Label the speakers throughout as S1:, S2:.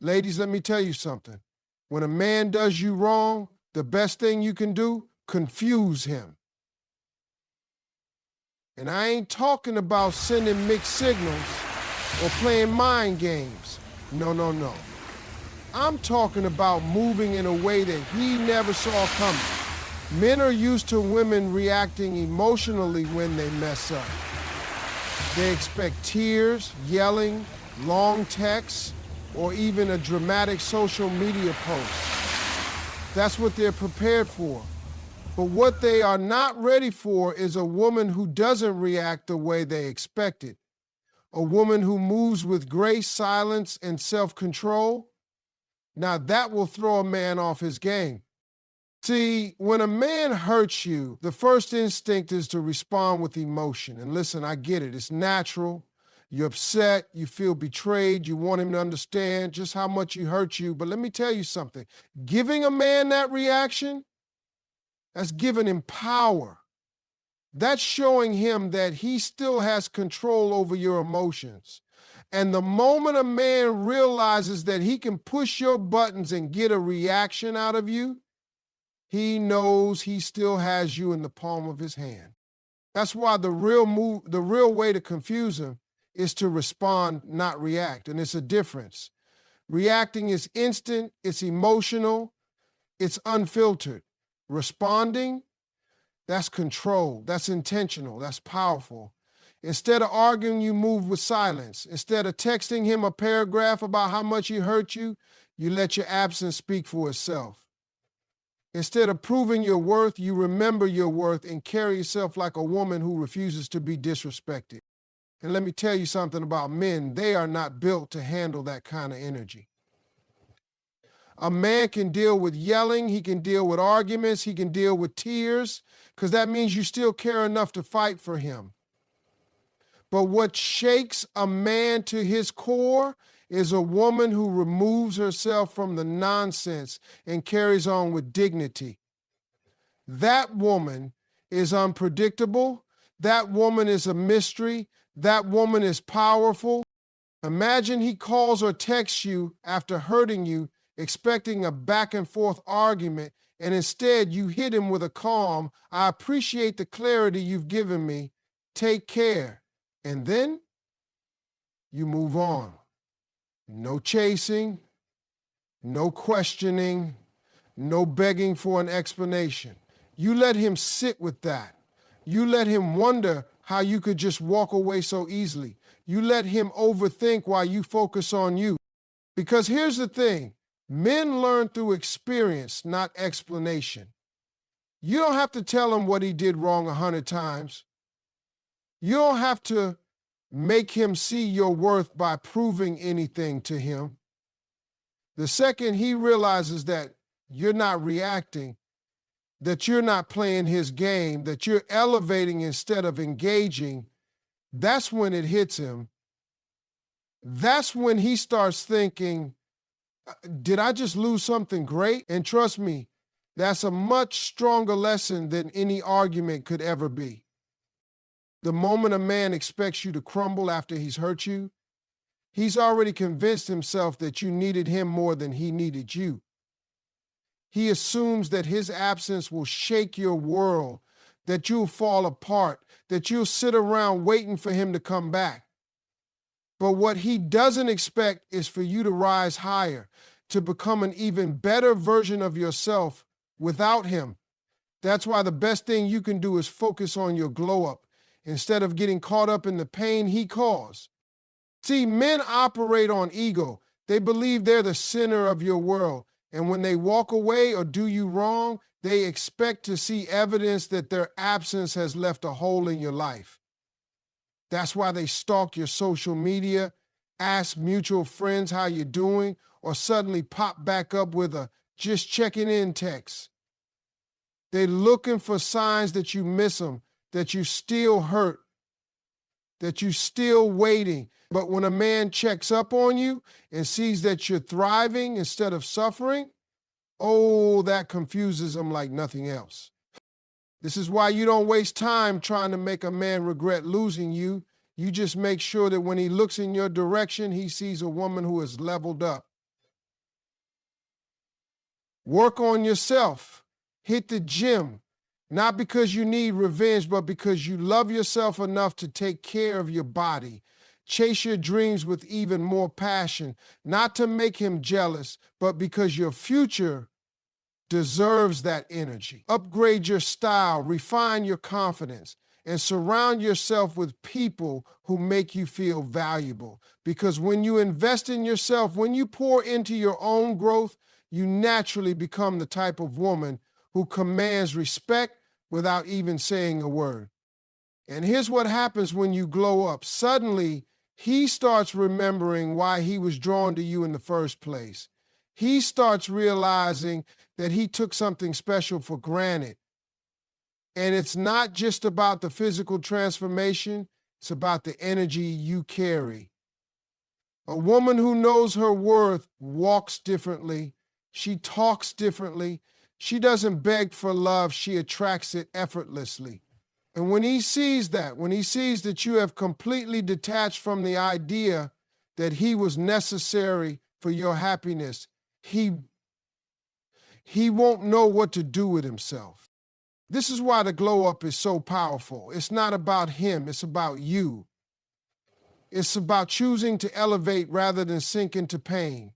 S1: Ladies, let me tell you something. When a man does you wrong, the best thing you can do, confuse him. And I ain't talking about sending mixed signals or playing mind games. No, no, no. I'm talking about moving in a way that he never saw coming. Men are used to women reacting emotionally when they mess up. They expect tears, yelling, long texts, or even a dramatic social media post. That's what they're prepared for. But what they are not ready for is a woman who doesn't react the way they expected. A woman who moves with grace, silence, and self-control. Now that will throw a man off his game. See, when a man hurts you, the first instinct is to respond with emotion. And listen, I get it. It's natural. You're upset. You feel betrayed. You want him to understand just how much he hurt you. But let me tell you something. Giving a man that reaction, that's giving him power. That's showing him that he still has control over your emotions. And the moment a man realizes that he can push your buttons and get a reaction out of you, he knows he still has you in the palm of his hand. That's why the real way to confuse him is to respond, not react. And it's a difference. Reacting is instant, it's emotional, it's unfiltered. Responding, that's control, that's intentional, that's powerful. Instead of arguing, you move with silence. Instead of texting him a paragraph about how much he hurt you, you let your absence speak for itself. Instead of proving your worth, you remember your worth and carry yourself like a woman who refuses to be disrespected. And let me tell you something about men. They are not built to handle that kind of energy. A man can deal with yelling, he can deal with arguments, he can deal with tears, because that means you still care enough to fight for him. But what shakes a man to his core is a woman who removes herself from the nonsense and carries on with dignity. That woman is unpredictable. That woman is a mystery. That woman is powerful. Imagine he calls or texts you after hurting you, expecting a back and forth argument, and instead you hit him with a calm, "I appreciate the clarity you've given me. Take care." And then you move on. No chasing, no questioning, no begging for an explanation. You let him sit with that. You let him wonder how you could just walk away so easily. You let him overthink while you focus on you. Because here's the thing, men learn through experience, not explanation. You don't have to tell him what he did wrong 100 times. You don't have to make him see your worth by proving anything to him. The second he realizes that you're not reacting, that you're not playing his game, that you're elevating instead of engaging, that's when it hits him. That's when he starts thinking, did I just lose something great? And trust me, that's a much stronger lesson than any argument could ever be. The moment a man expects you to crumble after he's hurt you, he's already convinced himself that you needed him more than he needed you. He assumes that his absence will shake your world, that you'll fall apart, that you'll sit around waiting for him to come back. But what he doesn't expect is for you to rise higher, to become an even better version of yourself without him. That's why the best thing you can do is focus on your glow up instead of getting caught up in the pain he caused. See, men operate on ego. They believe they're the center of your world. And when they walk away or do you wrong, they expect to see evidence that their absence has left a hole in your life. That's why they stalk your social media, ask mutual friends how you're doing, or suddenly pop back up with a "just checking in" text. They're looking for signs that you miss them, that you still hurt, that you still waiting. But when a man checks up on you and sees that you're thriving instead of suffering, oh, that confuses them like nothing else. This is why you don't waste time trying to make a man regret losing you. You just make sure that when he looks in your direction, he sees a woman who is leveled up. Work on yourself. Hit the gym. Not because you need revenge, but because you love yourself enough to take care of your body. Chase your dreams with even more passion, not to make him jealous, but because your future deserves that energy. Upgrade your style, refine your confidence, and surround yourself with people who make you feel valuable. Because when you invest in yourself, when you pour into your own growth, you naturally become the type of woman who commands respect without even saying a word. And here's what happens when you glow up. Suddenly, he starts remembering why he was drawn to you in the first place. He starts realizing that he took something special for granted. And it's not just about the physical transformation, it's about the energy you carry. A woman who knows her worth walks differently. She talks differently. She doesn't beg for love, she attracts it effortlessly. And when he sees that, when he sees that you have completely detached from the idea that he was necessary for your happiness, he won't know what to do with himself. This is why the glow up is so powerful. It's not about him, it's about you. It's about choosing to elevate rather than sink into pain.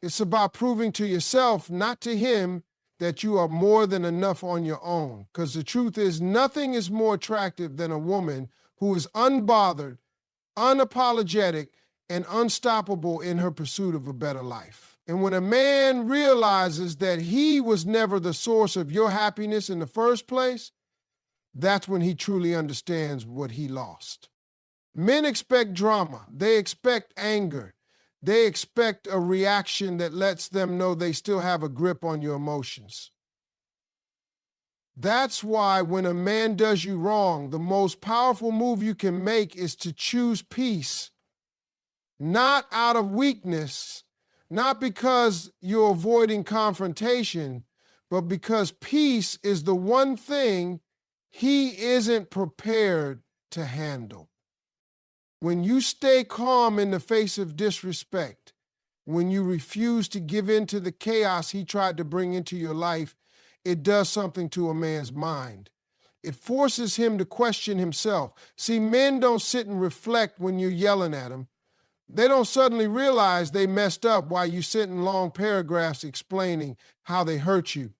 S1: It's about proving to yourself, not to him, that you are more than enough on your own. Because the truth is, nothing is more attractive than a woman who is unbothered, unapologetic, and unstoppable in her pursuit of a better life. And when a man realizes that he was never the source of your happiness in the first place, that's when he truly understands what he lost. Men expect drama. They expect anger. They expect a reaction that lets them know they still have a grip on your emotions. That's why when a man does you wrong, the most powerful move you can make is to choose peace, not out of weakness, not because you're avoiding confrontation, but because peace is the one thing he isn't prepared to handle. When you stay calm in the face of disrespect, when you refuse to give in to the chaos he tried to bring into your life, it does something to a man's mind. It forces him to question himself. See, men don't sit and reflect when you're yelling at them. They don't suddenly realize they messed up while you sit in long paragraphs explaining how they hurt you.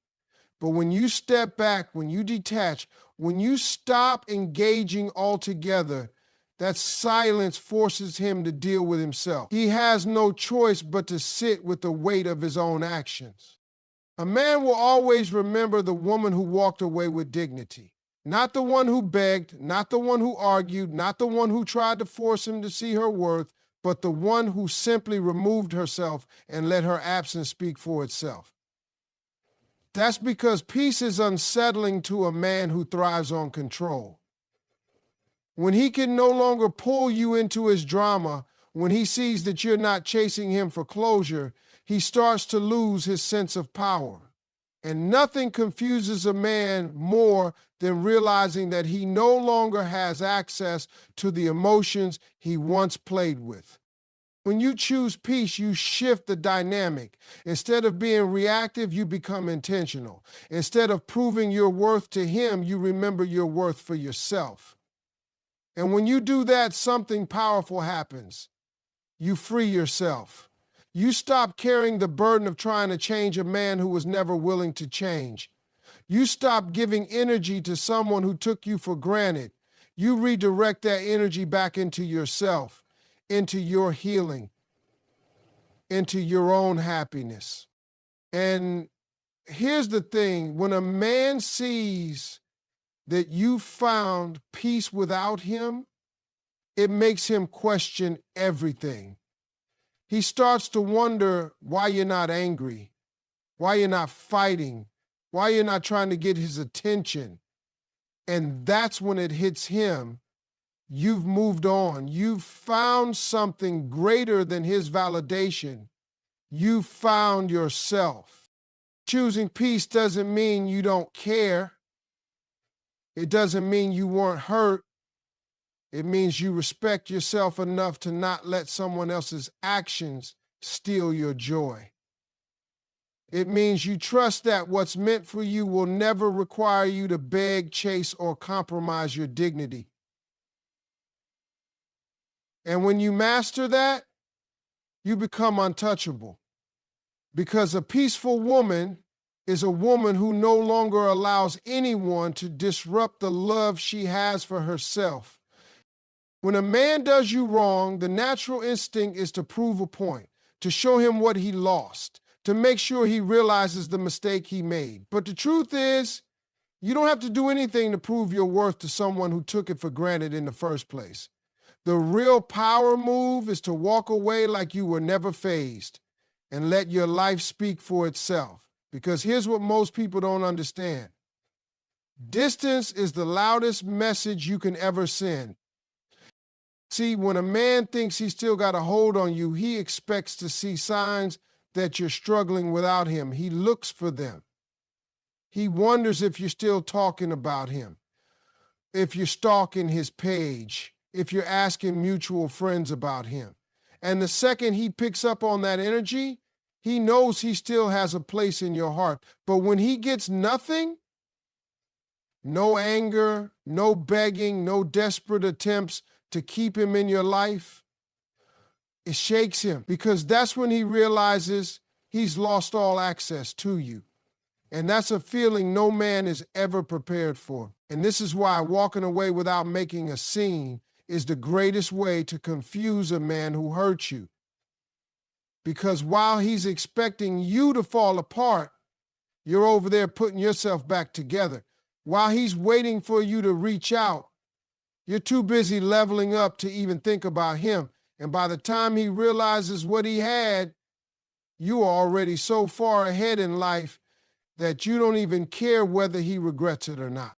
S1: But when you step back, when you detach, when you stop engaging altogether, that silence forces him to deal with himself. He has no choice but to sit with the weight of his own actions. A man will always remember the woman who walked away with dignity. Not the one who begged, not the one who argued, not the one who tried to force him to see her worth, but the one who simply removed herself and let her absence speak for itself. That's because peace is unsettling to a man who thrives on control. When he can no longer pull you into his drama, when he sees that you're not chasing him for closure, he starts to lose his sense of power. And nothing confuses a man more than realizing that he no longer has access to the emotions he once played with. When you choose peace, you shift the dynamic. Instead of being reactive, you become intentional. Instead of proving your worth to him, you remember your worth for yourself. And when you do that, something powerful happens. You free yourself. You stop carrying the burden of trying to change a man who was never willing to change. You stop giving energy to someone who took you for granted. You redirect that energy back into yourself, into your healing, into your own happiness. And here's the thing, when a man sees that you found peace without him, it makes him question everything. He starts to wonder why you're not angry, why you're not fighting, why you're not trying to get his attention. And that's when it hits him. You've moved on. You've found something greater than his validation. You found yourself. Choosing peace doesn't mean you don't care. It doesn't mean you weren't hurt. It means you respect yourself enough to not let someone else's actions steal your joy. It means you trust that what's meant for you will never require you to beg, chase, or compromise your dignity. And when you master that, you become untouchable. Because a peaceful woman is a woman who no longer allows anyone to disrupt the love she has for herself. When a man does you wrong, the natural instinct is to prove a point, to show him what he lost, to make sure he realizes the mistake he made. But the truth is, you don't have to do anything to prove your worth to someone who took it for granted in the first place. The real power move is to walk away like you were never fazed and let your life speak for itself. Because here's what most people don't understand. Distance is the loudest message you can ever send. See, when a man thinks he's still got a hold on you, he expects to see signs that you're struggling without him. He looks for them. He wonders if you're still talking about him, if you're stalking his page, if you're asking mutual friends about him. And the second he picks up on that energy, he knows he still has a place in your heart. But when he gets nothing, no anger, no begging, no desperate attempts to keep him in your life, it shakes him, because that's when he realizes he's lost all access to you. And that's a feeling no man is ever prepared for. And this is why walking away without making a scene is the greatest way to confuse a man who hurt you. Because while he's expecting you to fall apart, you're over there putting yourself back together. While he's waiting for you to reach out, you're too busy leveling up to even think about him. And by the time he realizes what he had, you are already so far ahead in life that you don't even care whether he regrets it or not.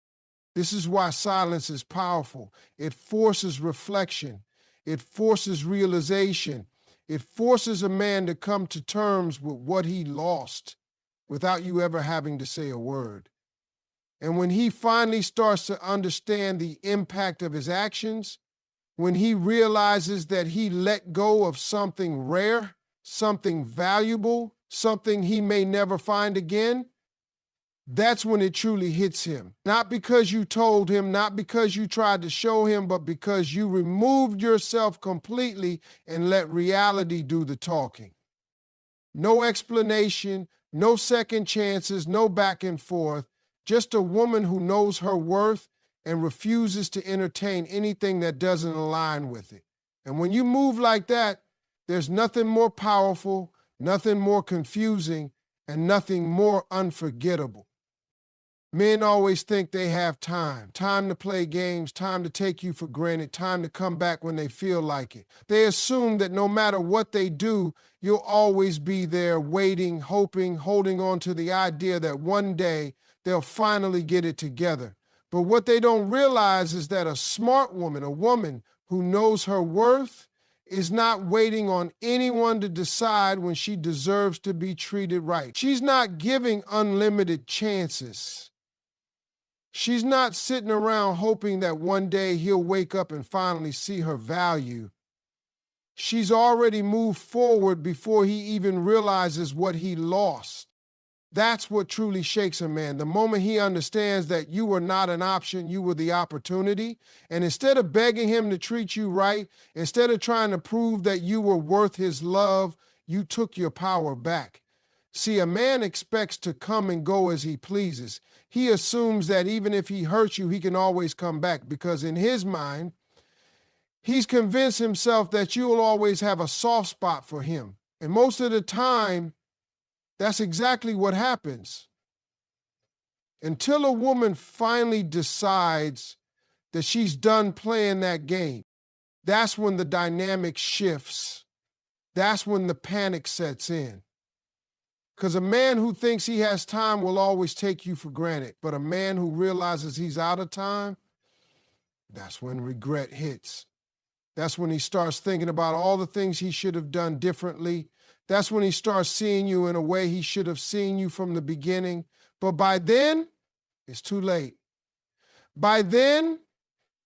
S1: This is why silence is powerful. It forces reflection. It forces realization. It forces a man to come to terms with what he lost without you ever having to say a word. And when he finally starts to understand the impact of his actions, when he realizes that he let go of something rare, something valuable, something he may never find again, that's when it truly hits him. Not because you told him, not because you tried to show him, but because you removed yourself completely and let reality do the talking. No explanation, no second chances, no back and forth. Just a woman who knows her worth and refuses to entertain anything that doesn't align with it. And when you move like that, there's nothing more powerful, nothing more confusing, and nothing more unforgettable. Men always think they have time to play games, time to take you for granted, time to come back when they feel like it. They assume that no matter what they do, you'll always be there waiting, hoping, holding on to the idea that one day they'll finally get it together. But what they don't realize is that a smart woman, a woman who knows her worth, is not waiting on anyone to decide when she deserves to be treated right. She's not giving unlimited chances. She's not sitting around hoping that one day he'll wake up and finally see her value. She's already moved forward before he even realizes what he lost. That's what truly shakes a man. The moment he understands that you were not an option, you were the opportunity. And instead of begging him to treat you right, instead of trying to prove that you were worth his love, you took your power back. See, a man expects to come and go as he pleases. He assumes that even if he hurts you, he can always come back, because in his mind, he's convinced himself that you'll always have a soft spot for him. And most of the time, that's exactly what happens. Until a woman finally decides that she's done playing that game, that's when the dynamic shifts. That's when the panic sets in. Because a man who thinks he has time will always take you for granted. But a man who realizes he's out of time, that's when regret hits. That's when he starts thinking about all the things he should have done differently. That's when he starts seeing you in a way he should have seen you from the beginning. But by then, it's too late. By then,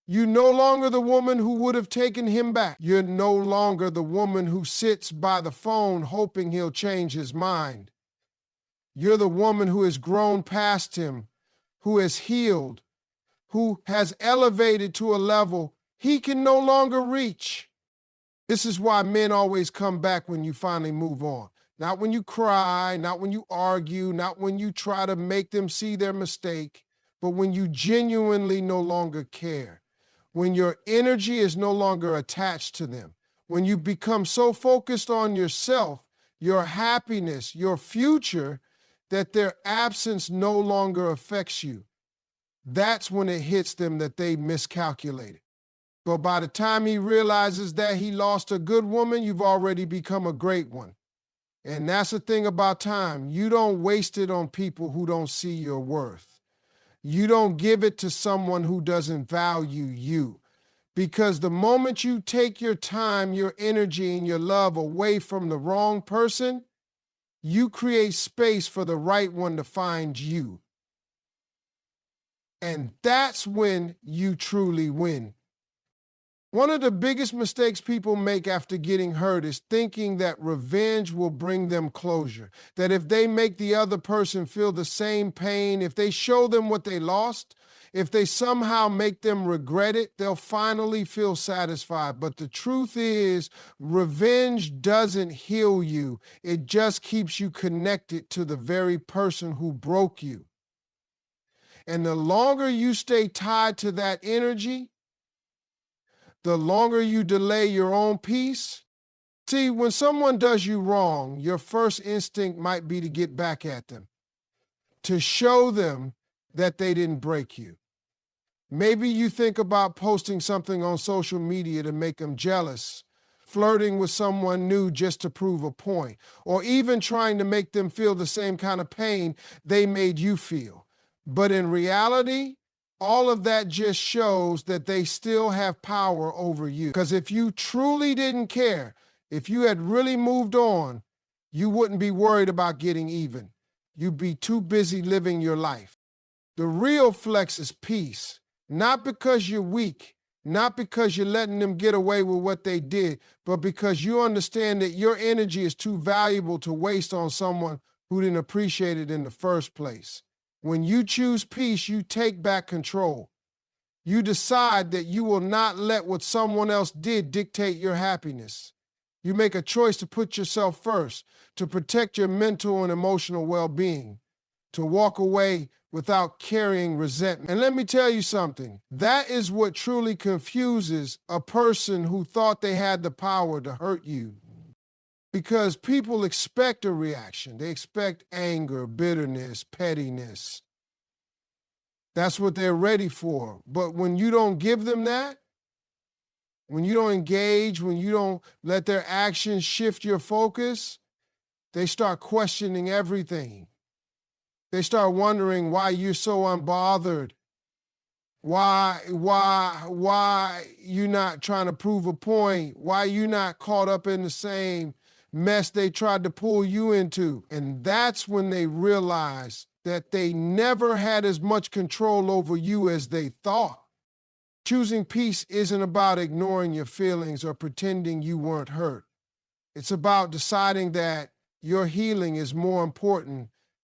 S1: you're no longer the woman who would have taken him back. You're no longer the woman who sits by the phone hoping he'll change his mind. You're the woman who has grown past him, who has healed, who has elevated to a level he can no longer reach. This is why men always come back when you finally move on. Not when you cry, not when you argue, not when you try to make them see their mistake, but when you genuinely no longer care. When your energy is no longer attached to them. When you become so focused on yourself, your happiness, your future, that their absence no longer affects you. That's when it hits them that they miscalculated. But by the time he realizes that he lost a good woman, you've already become a great one. And that's the thing about time. You don't waste it on people who don't see your worth. You don't give it to someone who doesn't value you. Because the moment you take your time, your energy, and your love away from the wrong person, you create space for the right one to find you. And that's when you truly win. One of the biggest mistakes people make after getting hurt is thinking that revenge will bring them closure. That if they make the other person feel the same pain, if they show them what they lost, if they somehow make them regret it, they'll finally feel satisfied. But the truth is, revenge doesn't heal you. It just keeps you connected to the very person who broke you. And the longer you stay tied to that energy, the longer you delay your own peace. See, when someone does you wrong, your first instinct might be to get back at them, to show them that they didn't break you. Maybe you think about posting something on social media to make them jealous, flirting with someone new just to prove a point, or even trying to make them feel the same kind of pain they made you feel. But in reality, all of that just shows that they still have power over you. Because if you truly didn't care, if you had really moved on, you wouldn't be worried about getting even. You'd be too busy living your life. The real flex is peace, not because you're weak, not because you're letting them get away with what they did, but because you understand that your energy is too valuable to waste on someone who didn't appreciate it in the first place. When you choose peace, you take back control. You decide that you will not let what someone else did dictate your happiness. You make a choice to put yourself first, to protect your mental and emotional well-being, to walk away without carrying resentment. And let me tell you something, that is what truly confuses a person who thought they had the power to hurt you. Because people expect a reaction. They expect anger, bitterness, pettiness. That's what they're ready for. But when you don't give them that, when you don't engage, when you don't let their actions shift your focus, they start questioning everything. They start wondering why you're so unbothered. Why you not trying to prove a point? Why you not caught up in the same mess they tried to pull you into? And that's when they realize that they never had as much control over you as they thought. Choosing peace isn't about ignoring your feelings or pretending you weren't hurt. It's about deciding that your healing is more important